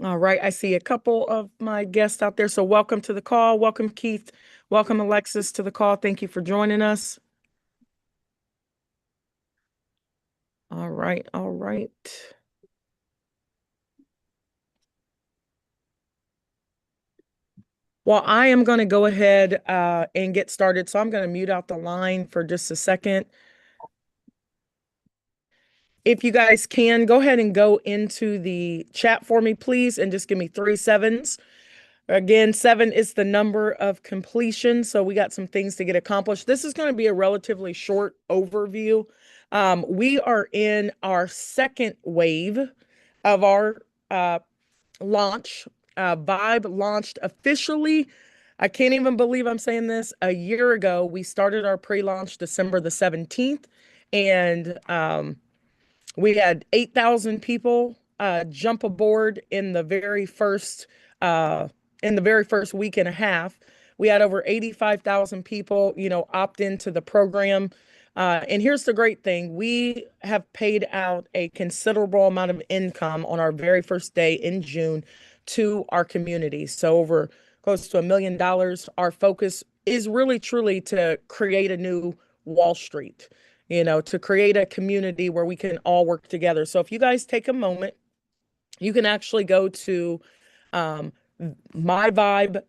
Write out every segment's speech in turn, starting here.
All right, I see a couple of my guests out there. So welcome to the call. Welcome, Keith. Welcome, Alexis, to the call. Thank you for joining us. All right, all right. Well, I am going to go ahead and get started. So I'm going to mute out the line for just a second. If you guys can, go ahead and go into the chat for me, please, and just give me 3 sevens. Again, 7 is the number of completion. So we got some things to get accomplished. This is going to be a relatively short overview. We are in our second wave of our launch. VYB launched officially. I can't even believe I'm saying this. A year ago, we started our pre-launch December the 17th. And we had 8,000 people jump aboard uh, in the very first week and a half. We had over 85,000 people, opt into the program. And here's the great thing. We have paid out a considerable amount of income on our very first day in June to our community. So over close to $1 million. Our focus is really truly to create a new Wall Street, to create a community where we can all work together. So if you guys take a moment, you can actually go to um, myvibe.io.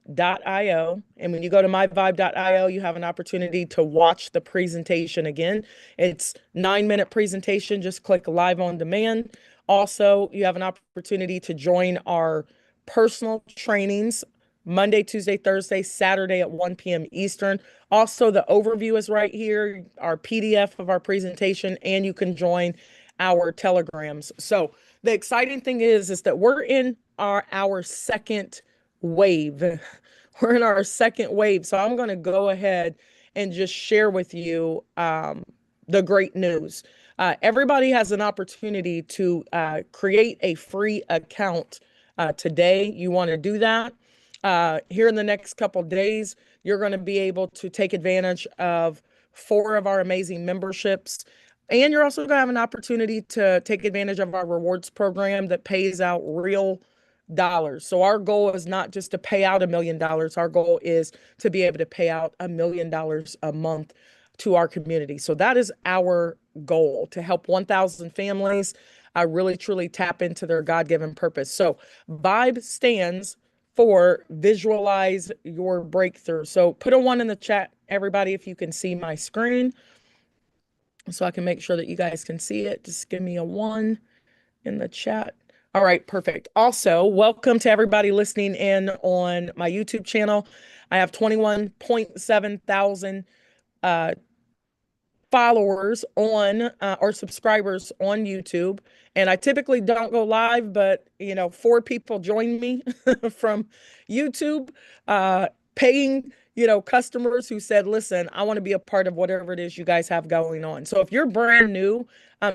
And when you go to myvibe.io, you have an opportunity to watch the presentation again. It's 9-minute presentation. Just click live on demand. Also, you have an opportunity to join our personal trainings Monday, Tuesday, Thursday, Saturday at 1 p.m. Eastern. Also, the overview is right here, our PDF of our presentation, and you can join our telegrams. So the exciting thing is that we're in our second wave. We're in our second wave. So I'm going to go ahead and just share with you the great news. Everybody has an opportunity to create a free account today. You want to do that? Here in the next couple of days, you're going to be able to take advantage of 4 of our amazing memberships. And you're also going to have an opportunity to take advantage of our rewards program that pays out real dollars. So our goal is not just to pay out $1 million. Our goal is to be able to pay out $1 million a month to our community. So that is our goal, to help 1,000 families really truly tap into their God-given purpose. So VIBE stands for visualize your breakthrough. So put a 1 in the chat, everybody, if you can see my screen, so I can make sure that you guys can see it. Just give me a 1 in the chat. All right, perfect. Also, welcome to everybody listening in on my YouTube channel. I have 21.7 thousand followers on or subscribers on YouTube. And I typically don't go live, but 4 people joined me from YouTube, paying, customers who said, listen, I want to be a part of whatever it is you guys have going on. So if you're brand new,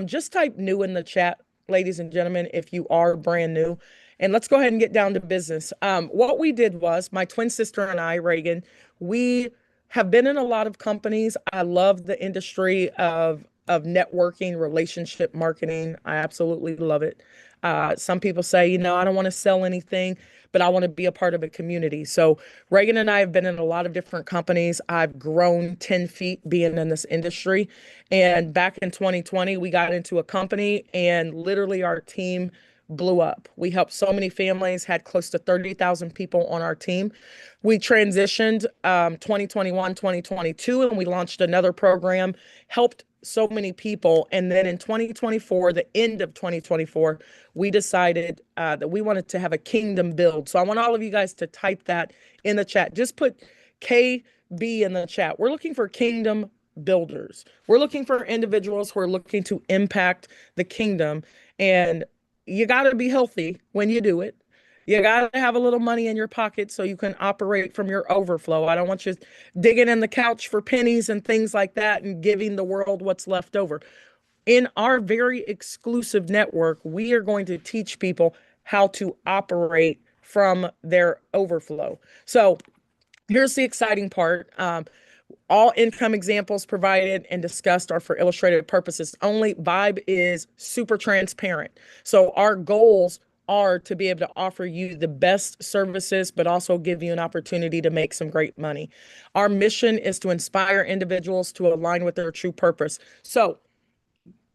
just type new in the chat, ladies and gentlemen, if you are brand new. And let's go ahead and get down to business. What we did was my twin sister and I, Reagan, we have been in a lot of companies. I love the industry of networking, relationship marketing. I absolutely love it. Some people say, I don't want to sell anything, but I want to be a part of a community. So Reagan and I have been in a lot of different companies. I've grown 10 feet being in this industry. And back in 2020, we got into a company and literally our team blew up. We helped so many families, had close to 30,000 people on our team. We transitioned 2021, 2022, and we launched another program, helped so many people. And then in 2024, the end of 2024, we decided that we wanted to have a kingdom build. So I want all of you guys to type that in the chat. Just put KB in the chat. We're looking for kingdom builders. We're looking for individuals who are looking to impact the kingdom. And you got to be healthy when you do it. You got to have a little money in your pocket so you can operate from your overflow. I don't want you digging in the couch for pennies and things like that and giving the world what's left over. In our very exclusive network, we are going to teach people how to operate from their overflow. So here's the exciting part. All income examples provided and discussed are for illustrative purposes only. VIBE is super transparent. So our goals are to be able to offer you the best services, but also give you an opportunity to make some great money. Our mission is to inspire individuals to align with their true purpose. So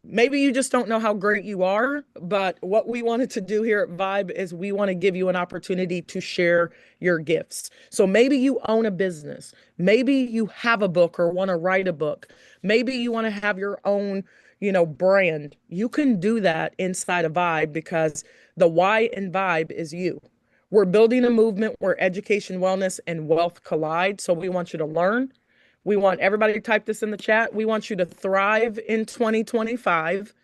maybe you just don't know how great you are, but what we wanted to do here at VYB is we want to give you an opportunity to share your gifts. So maybe you own a business. Maybe you have a book or want to write a book. Maybe you want to have your own, brand. You can do that inside of VYB because the why in VYB is you. We're building a movement where education, wellness, and wealth collide. So we want you to learn. We want everybody to type this in the chat. We want you to thrive in 2025,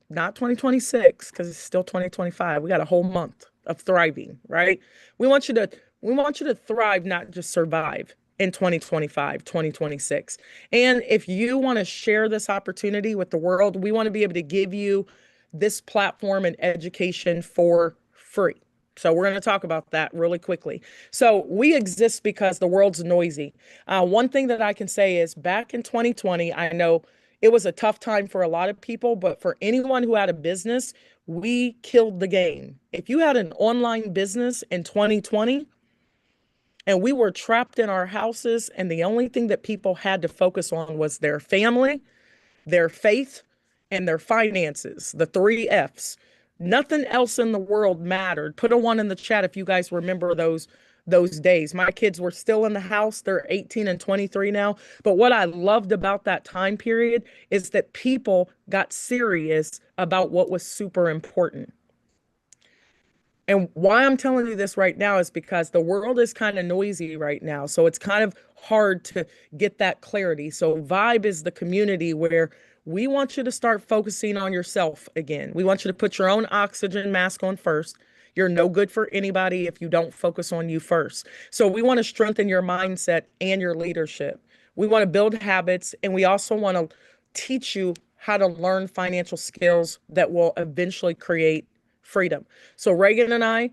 not 2026, because it's still 2025. We got a whole month of thriving, right? We want you to we want you to thrive, not just survive in 2025, 2026. And if you want to share this opportunity with the world, we want to be able to give you this platform and education for free. So we're going to talk about that really quickly. So we exist because the world's noisy. One thing that I can say is back in 2020, I know it was a tough time for a lot of people, but for anyone who had a business, we killed the game. If you had an online business in 2020 and we were trapped in our houses and the only thing that people had to focus on was their family, their faith, and their finances, the three F's. Nothing else in the world mattered. Put a one in the chat if you guys remember those days. My kids were still in the house. They're 18 and 23 now. But what I loved about that time period is that people got serious about what was super important. And why I'm telling you this right now is because the world is kind of noisy right now. So it's kind of hard to get that clarity. So VYB is the community where we want you to start focusing on yourself again. We want you to put your own oxygen mask on first. You're no good for anybody if you don't focus on you first. So we want to strengthen your mindset and your leadership. We want to build habits, and we also want to teach you how to learn financial skills that will eventually create freedom. So Reagan and I,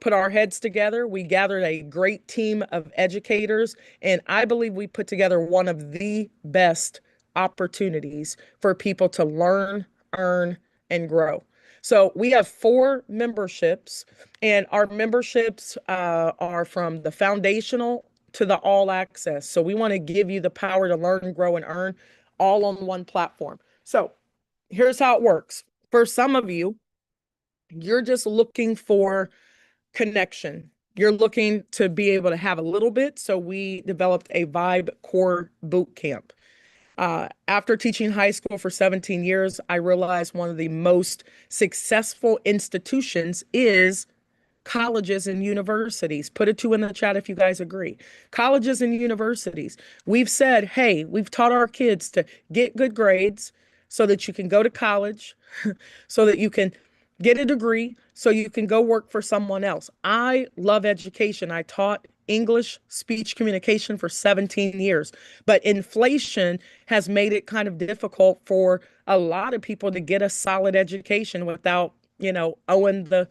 put our heads together. We gathered a great team of educators, and I believe we put together one of the best opportunities for people to learn, earn, and grow. So we have 4 memberships, and our memberships are from the foundational to the all access. So we want to give you the power to learn, grow, and earn all on one platform. So here's how it works. For some of you, you're just looking for connection. You're looking to be able to have a little bit. So we developed a VYB Core Boot Camp. After teaching high school for 17 years, I realized one of the most successful institutions is colleges and universities. Put a 2 in the chat if you guys agree. Colleges and universities. We've said, hey, we've taught our kids to get good grades so that you can go to college, so that you can get a degree, so you can go work for someone else. I love education. I taught English speech communication for 17 years, but inflation has made it kind of difficult for a lot of people to get a solid education without, owing the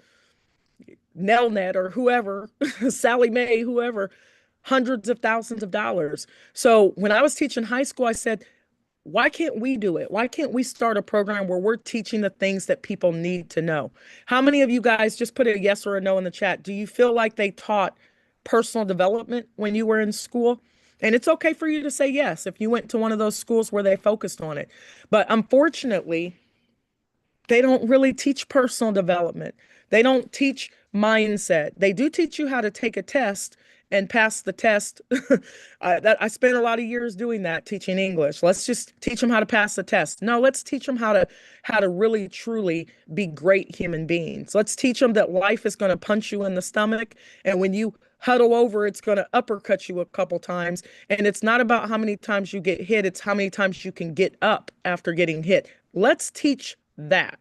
Nelnet or whoever, Sally Mae, whoever, hundreds of thousands of dollars. So when I was teaching high school, I said, why can't we do it? Why can't we start a program where we're teaching the things that people need to know? How many of you guys, just put a yes or a no in the chat, do you feel like they taught personal development when you were in school? And it's okay for you to say yes if you went to one of those schools where they focused on it. But unfortunately, they don't really teach personal development. They don't teach mindset. They do teach you how to take a test and pass the test. I spent a lot of years doing that, teaching English. Let's just teach them how to pass the test. No, let's teach them how to really truly be great human beings. Let's teach them that life is going to punch you in the stomach, and when you huddle over, it's going to uppercut you a couple times. And it's not about how many times you get hit, it's how many times you can get up after getting hit. Let's teach that.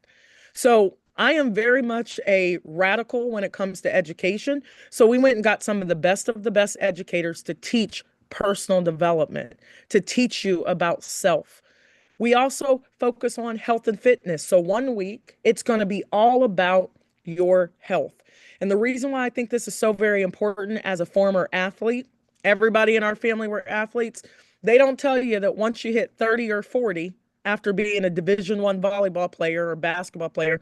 So I am very much a radical when it comes to education. So we went and got some of the best educators to teach personal development, to teach you about self. We also focus on health and fitness. So 1 week, it's going to be all about your health. And the reason why I think this is so very important as a former athlete, everybody in our family were athletes. They don't tell you that once you hit 30 or 40, after being a Division I volleyball player or basketball player,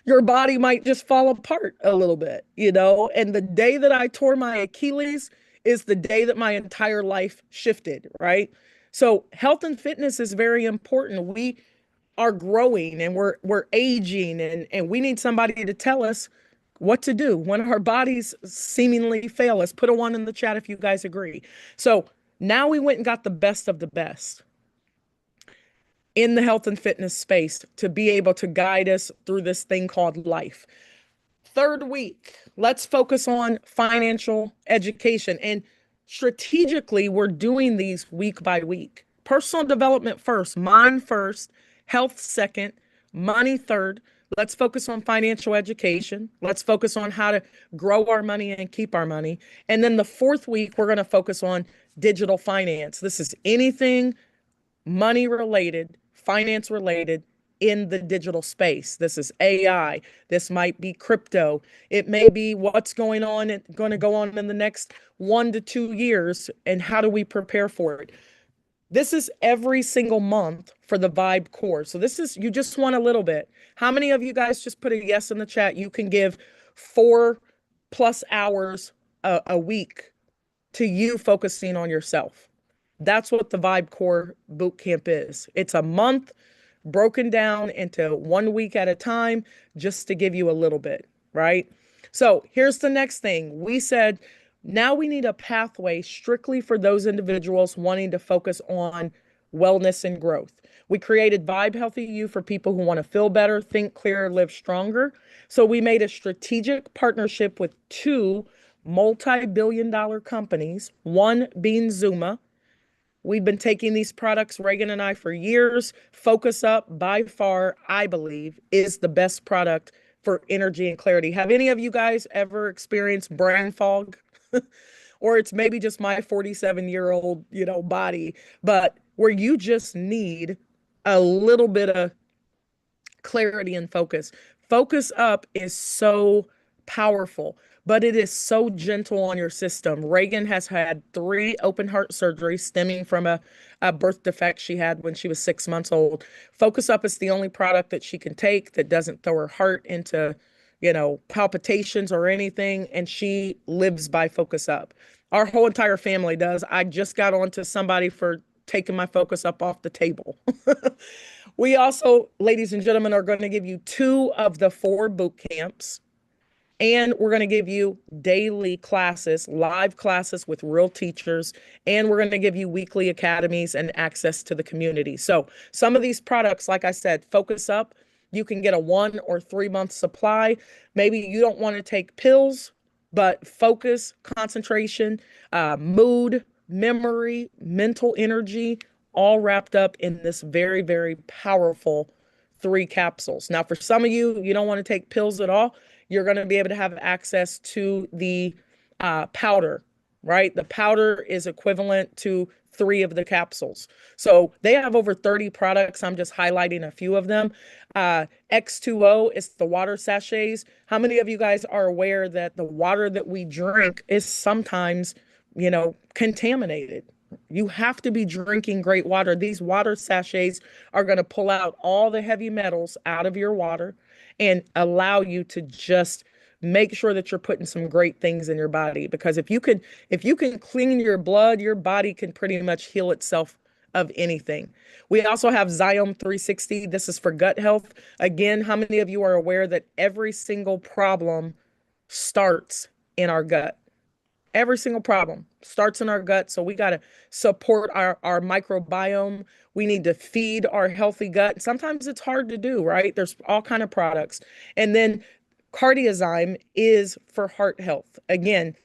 your body might just fall apart a little bit, you know? And the day that I tore my Achilles is the day that my entire life shifted, right? So health and fitness is very important. We are growing and we're aging and we need somebody to tell us what to do when our bodies seemingly fail us. Put a one in the chat if you guys agree. So now we went and got the best of the best in the health and fitness space to be able to guide us through this thing called life. Third week, let's focus on financial education. And strategically, we're doing these week by week. Personal development first, mind first, health second, money third. Let's focus on financial education. Let's focus on how to grow our money and keep our money. And then the fourth week, we're going to focus on digital finance. This is anything money related, finance related in the digital space. This is AI. This might be crypto. It may be what's going to go on in the next 1 to 2 years, and how do we prepare for it? This is every single month for the VYB course. So this is, you just want a little bit. How many of you guys just put a yes in the chat? You can give 4+ hours a week to you focusing on yourself. That's what the VYB Core Boot Camp is. It's a month broken down into 1 week at a time, just to give you a little bit, right? So here's the next thing. We said, now we need a pathway strictly for those individuals wanting to focus on wellness and growth. We created VYB Healthy You for people who want to feel better, think clearer, live stronger. So we made a strategic partnership with two multi-billion-dollar companies, one being Zuma. We've been taking these products, Reagan and I, for years. Focus Up, by far, I believe, is the best product for energy and clarity. Have any of you guys ever experienced brain fog? Or it's maybe just my 47-year-old, body, but where you just need a little bit of clarity and focus. Focus Up is so powerful, but it is so gentle on your system. Reagan has had 3 open heart surgeries stemming from a birth defect she had when she was 6 months old. Focus Up is the only product that she can take that doesn't throw her heart into, palpitations or anything, and she lives by Focus Up. Our whole entire family does. I just got on to somebody for taking my Focus Up off the table. We also, ladies and gentlemen, are going to give you 2 of the 4 boot camps. And we're going to give you daily classes, live classes with real teachers. And we're going to give you weekly academies and access to the community. So some of these products, like I said, Focus Up, you can get a 1 or 3 month supply. Maybe you don't want to take pills, but focus, concentration, mood, memory, mental energy, all wrapped up in this very, very powerful 3 capsules. Now, for some of you, you don't want to take pills at all. You're going to be able to have access to the powder, right? The powder is equivalent to 3 of the capsules. So they have over 30 products. I'm just highlighting a few of them. X2O is the water sachets. How many of you guys are aware that the water that we drink is sometimes, contaminated? You have to be drinking great water. These water sachets are going to pull out all the heavy metals out of your water and allow you to just make sure that you're putting some great things in your body. Because if you can clean your blood, your body can pretty much heal itself of anything. We also have Zyome 360. This is for gut health. Again, how many of you are aware that every single problem starts in our gut? Every single problem starts in our gut. So we got to support our microbiome. We need to feed our healthy gut. Sometimes it's hard to do, right? There's all kind of products. And then Cardiozyme is for heart health. Again,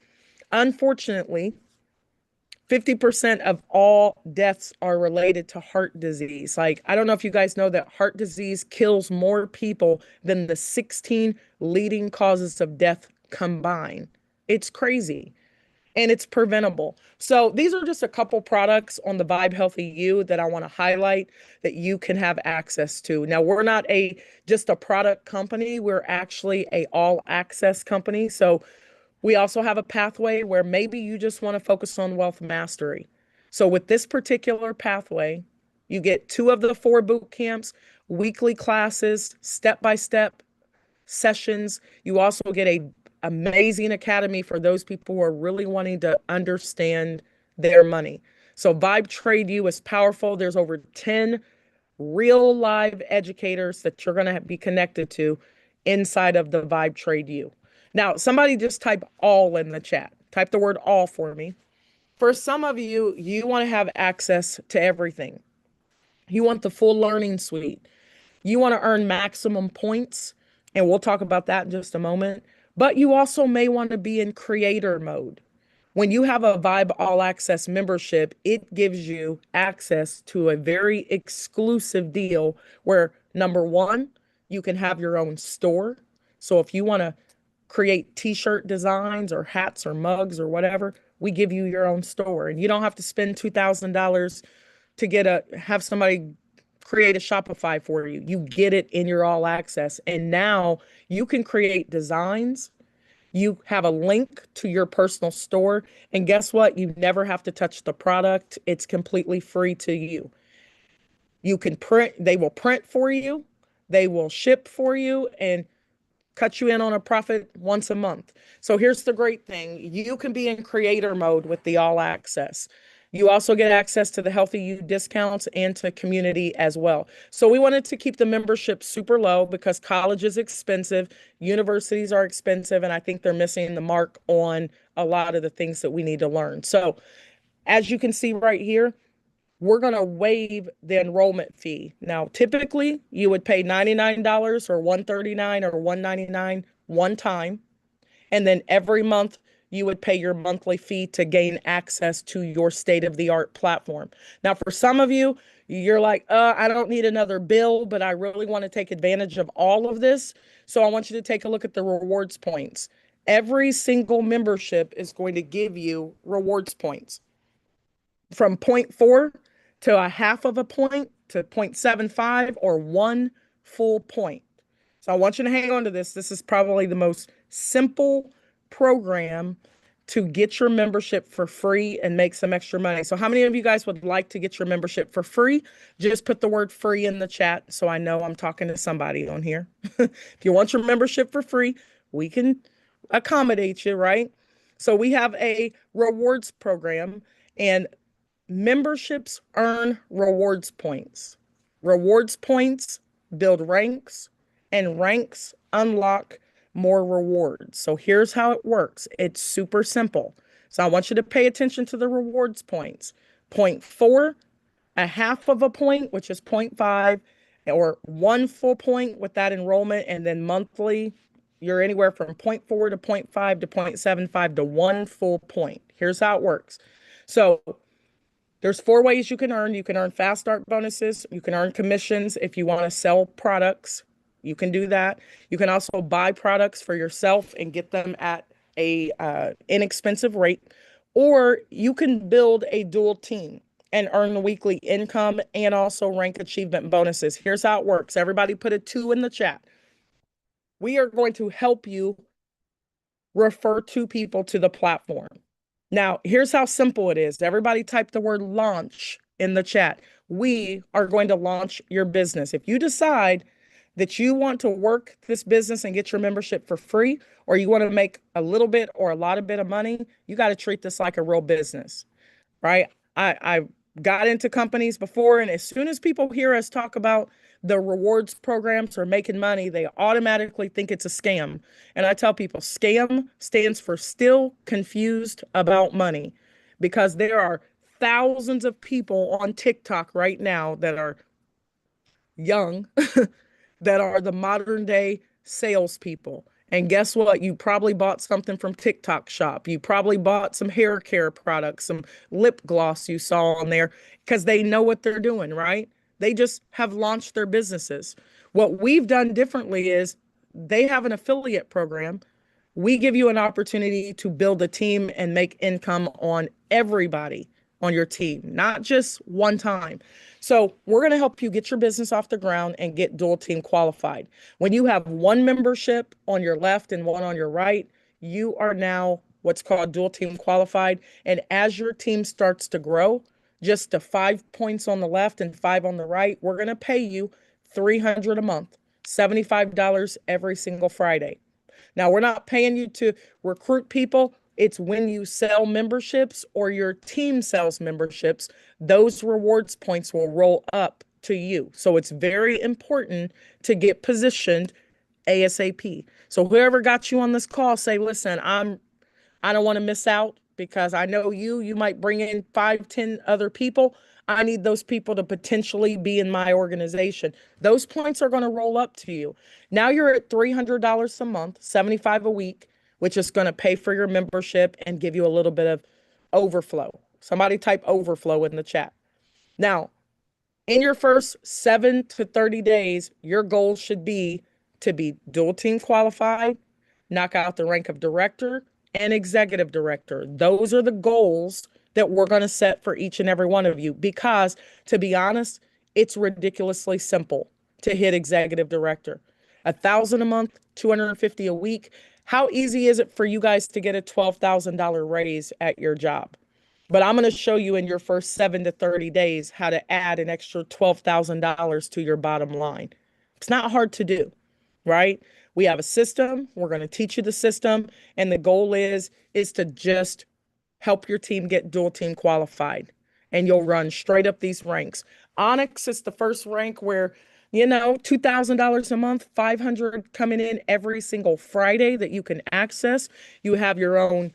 unfortunately, 50% of all deaths are related to heart disease. Like, I don't know if you guys know that heart disease kills more people than the 16 leading causes of death combined. It's crazy. And it's preventable. So these are just a couple products on the VYB Healthy You that I want to highlight that you can have access to. Now, we're not just a product company. We're actually a all access company. So we also have a pathway where maybe you just want to focus on wealth mastery. So with this particular pathway, you get 2 of the 4 boot camps, weekly classes, step-by-step sessions. You also get a amazing academy for those people who are really wanting to understand their money. So Vibe Trade You is powerful. There's over 10 real live educators that you're going to be connected to inside of the Vibe Trade You. Now, somebody just type all in the chat. Type the word all for me. For some of you, you want to have access to everything. You want the full learning suite. You want to earn maximum points, and we'll talk about that in just a moment. But you also may want to be in creator mode. When you have a Vibe All Access membership, it gives you access to a very exclusive deal where, number one, you can have your own store. So if you want to create t-shirt designs or hats or mugs or whatever, we give you your own store. And you don't have to spend $2,000 to have somebody create a Shopify for you. You get it in your all access. And now you can create designs. You have a link to your personal store. And guess what? You never have to touch the product. It's completely free to you. You can print, they will print for you, they will ship for you, and cut you in on a profit once a month. So here's the great thing. You can be in creator mode with the all access. You also get access to the Healthy You discounts and to community as well. So we wanted to keep the membership super low because college is expensive, universities are expensive, and I think they're missing the mark on a lot of the things that we need to learn. So as you can see right here, we're going to waive the enrollment fee. Now, typically you would pay $99 or $139 or $199 one time. And then every month you would pay your monthly fee to gain access to your state-of-the-art platform. Now, for some of you, you're like, I don't need another bill, but I really want to take advantage of all of this. So I want you to take a look at the rewards points. Every single membership is going to give you rewards points from 0.4 to a half of a point to 0.75 or 1 full point. So I want you to hang on to this. This is probably the most simple program to get your membership for free and make some extra money. So how many of you guys would like to get your membership for free? Just put the word free in the chat so I know I'm talking to somebody on here. If you want your membership for free, we can accommodate you, right? So we have a rewards program, and memberships earn rewards points. Rewards points build ranks, and ranks unlock more rewards. So here's how it works. It's super simple. So I want you to pay attention to the rewards points. 0.4, a half of a point, which is 0.5, or 1 full point with that enrollment, and then monthly, you're anywhere from 0.4 to 0.5 to 0.75 to 1 full point. Here's how it works. So there's 4 ways you can earn. You can earn fast start bonuses. You can earn commissions if you want to sell products. You can do that. You can also buy products for yourself and get them at a inexpensive rate. Or you can build a dual team and earn the weekly income and also rank achievement bonuses. Here's how it works. Everybody put a 2 in the chat. We are going to help you refer 2 people to the platform. Now, here's how simple it is. Everybody type the word launch in the chat. We are going to launch your business. If you decide that you want to work this business and get your membership for free, or you want to make a little bit or a lot of bit of money, you got to treat this like a real business, right? I got into companies before, and as soon as people hear us talk about the rewards programs or making money, they automatically think it's a scam. And I tell people, scam stands for still confused about money, because there are thousands of people on TikTok right now that are young that are the modern day salespeople. And guess what? You probably bought something from TikTok shop. You probably bought some hair care products, some lip gloss you saw on there, because they know what they're doing, right? They just have launched their businesses. What we've done differently is they have an affiliate program. We give you an opportunity to build a team and make income on everybody on your team, not just one time. So we're going to help you get your business off the ground and get dual team qualified. When you have one membership on your left and one on your right, you are now what's called dual team qualified. And as your team starts to grow, just to 5 points on the left and 5 on the right, we're going to pay you $300 a month. $75 every single Friday. Now, we're not paying you to recruit people. It's when you sell memberships or your team sells memberships, those rewards points will roll up to you. So it's very important to get positioned ASAP. So whoever got you on this call, say, listen, I don't want to miss out because I know you might bring in 5, 10 other people. I need those people to potentially be in my organization. Those points are going to roll up to you. Now you're at $300 a month, 75 a week, which is going to pay for your membership and give you a little bit of overflow. Somebody type overflow in the chat. Now, in your first 7 to 30 days, your goal should be to be dual team qualified, knock out the rank of director and executive director. Those are the goals that we're going to set for each and every one of you because, to be honest, it's ridiculously simple to hit executive director. 1,000 a month, 250 a week. How easy is it for you guys to get a $12,000 raise at your job? But I'm going to show you in your first 7 to 30 days how to add an extra $12,000 to your bottom line. It's not hard to do, right? We have a system. We're going to teach you the system. And the goal is to just help your team get dual team qualified. And you'll run straight up these ranks. Onyx is the first rank where, $2,000 a month, 500 coming in every single Friday that you can access. You have your own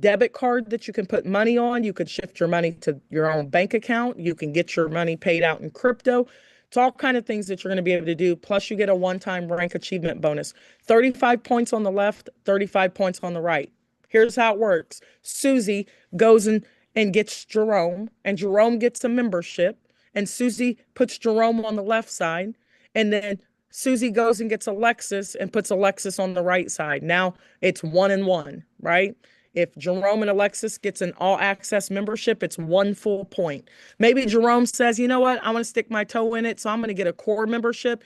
debit card that you can put money on. You could shift your money to your own bank account. You can get your money paid out in crypto. It's all kind of things that you're going to be able to do. Plus, you get a one-time rank achievement bonus. 35 points on the left, 35 points on the right. Here's how it works. Susie goes and gets Jerome, and Jerome gets a membership, and Susie puts Jerome on the left side, and then Susie goes and gets Alexis and puts Alexis on the right side. Now it's 1 and 1, right? If Jerome and Alexis gets an all access membership, it's 1 full point. Maybe Jerome says, you know what, I want to stick my toe in it, so I'm going to get a core membership.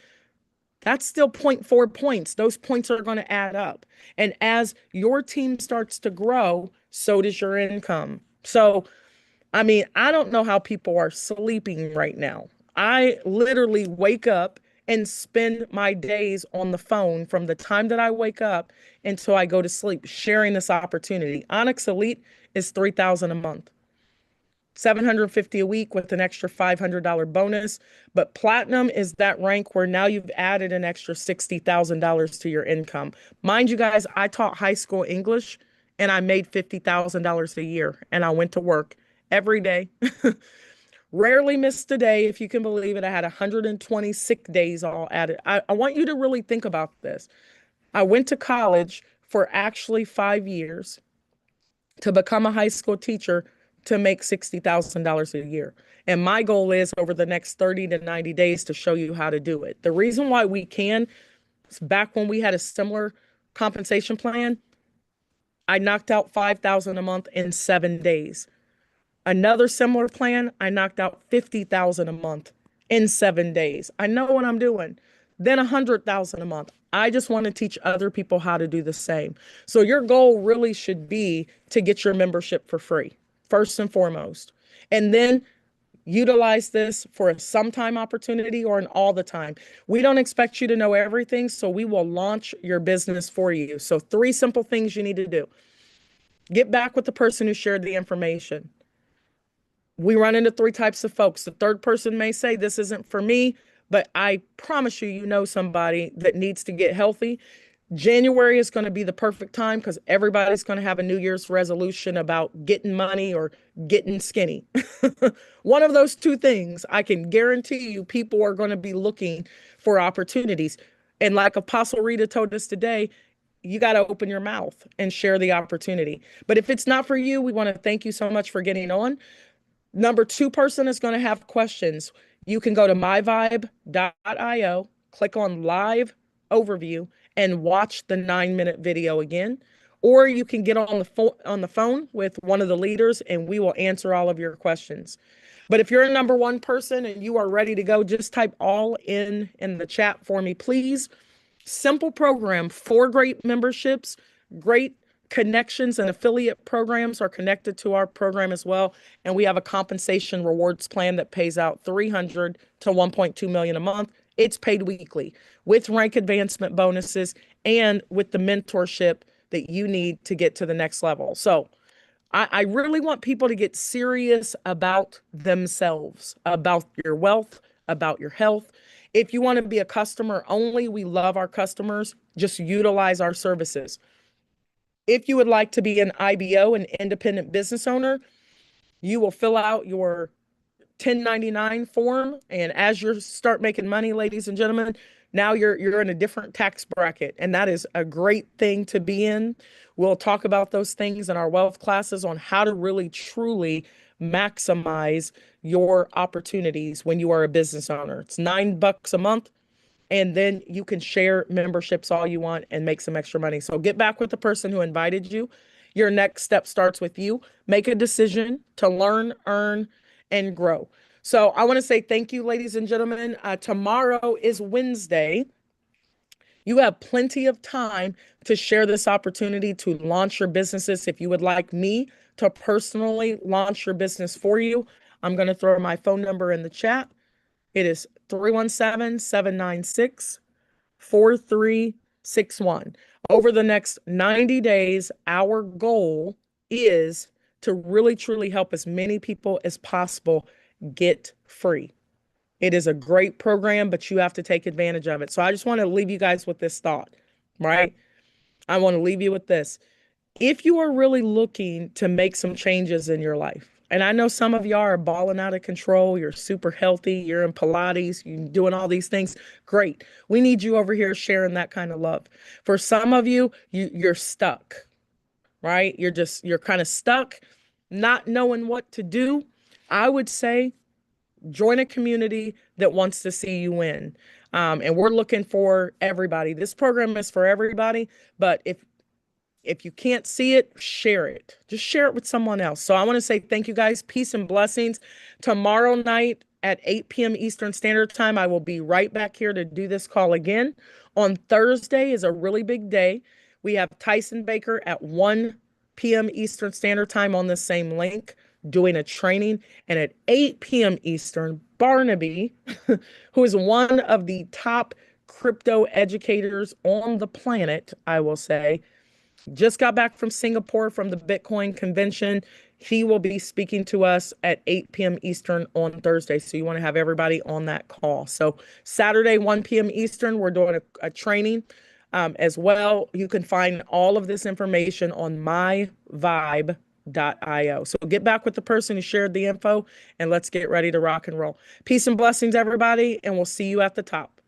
That's still 0.4 points. Those points are going to add up. And as your team starts to grow, so does your income. So, I don't know how people are sleeping right now. I literally wake up and spend my days on the phone from the time that I wake up until I go to sleep, sharing this opportunity. Onyx Elite is $3,000 a month, $750 a week with an extra $500 bonus. But Platinum is that rank where now you've added an extra $60,000 to your income. Mind you guys, I taught high school English and I made $50,000 a year, and I went to work every day. Rarely missed a day, if you can believe it. I had 120 sick days all added. I want you to really think about this. I went to college for actually 5 years to become a high school teacher to make $60,000 a year. And my goal is over the next 30 to 90 days to show you how to do it. The reason why we can is back when we had a similar compensation plan, I knocked out $5,000 a month in 7 days. Another similar plan, I knocked out $50,000 a month in 7 days. I know what I'm doing. Then $100,000 a month. I just want to teach other people how to do the same. So your goal really should be to get your membership for free, first and foremost. And then utilize this for a sometime opportunity or an all the time. We don't expect you to know everything, so we will launch your business for you. So 3 simple things you need to do. Get back with the person who shared the information. We run into 3 types of folks. The third person may say, this isn't for me, but I promise you, you know somebody that needs to get healthy. January is going to be the perfect time because everybody's going to have a New Year's resolution about getting money or getting skinny. One of those 2 things, I can guarantee you people are going to be looking for opportunities. And like Apostle Rita told us today, you got to open your mouth and share the opportunity. But if it's not for you, we want to thank you so much for getting on. Number 2 person is going to have questions. You can go to myvibe.io, click on live overview, and watch the 9-minute video again. Or you can get on the phone with one of the leaders and we will answer all of your questions. But if you're a number 1 person and you are ready to go, just type all in the chat for me, please. Simple program, 4 great memberships, great connections and affiliate programs are connected to our program as well. And we have a compensation rewards plan that pays out $300 to $1.2 million a month. It's paid weekly with rank advancement bonuses and with the mentorship that you need to get to the next level. So I really want people to get serious about themselves, about your wealth, about your health. If you want to be a customer only, we love our customers. Just utilize our services. If you would like to be an IBO, an independent business owner, you will fill out your 1099 form. And as you start making money, ladies and gentlemen, now you're in a different tax bracket. And that is a great thing to be in. We'll talk about those things in our wealth classes on how to really truly maximize your opportunities when you are a business owner. It's $9 a month. And then you can share memberships all you want and make some extra money. So get back with the person who invited you. Your next step starts with you. Make a decision to learn, earn, and grow. So I want to say thank you, ladies and gentlemen. Tomorrow is Wednesday. You have plenty of time to share this opportunity to launch your businesses. If you would like me to personally launch your business for you, I'm going to throw my phone number in the chat. It is 317-796-4361. Over the next 90 days, our goal is to really, truly help as many people as possible get free. It is a great program, but you have to take advantage of it. So I just want to leave you guys with this thought, right? I want to leave you with this. If you are really looking to make some changes in your life, and I know some of y'all are balling out of control, you're super healthy, you're in Pilates, you're doing all these things, great. We need you over here sharing that kind of love. For some of you, you're stuck, right? You're kind of stuck, not knowing what to do. I would say join a community that wants to see you win. And we're looking for everybody. This program is for everybody, but if you can't see it, share it. Just share it with someone else. So I want to say thank you guys. Peace and blessings. Tomorrow night at 8 p.m. Eastern Standard Time, I will be right back here to do this call again. On Thursday is a really big day. We have Tyson Baker at 1 p.m. Eastern Standard Time on the same link doing a training. And at 8 p.m. Eastern, Barnaby, who is one of the top crypto educators on the planet, I will say, just got back from Singapore from the Bitcoin convention. He will be speaking to us at 8 p.m. Eastern on Thursday. So you want to have everybody on that call. So Saturday, 1 p.m. Eastern, we're doing a training as well. You can find all of this information on myvibe.io. So get back with the person who shared the info and let's get ready to rock and roll. Peace and blessings, everybody. And we'll see you at the top.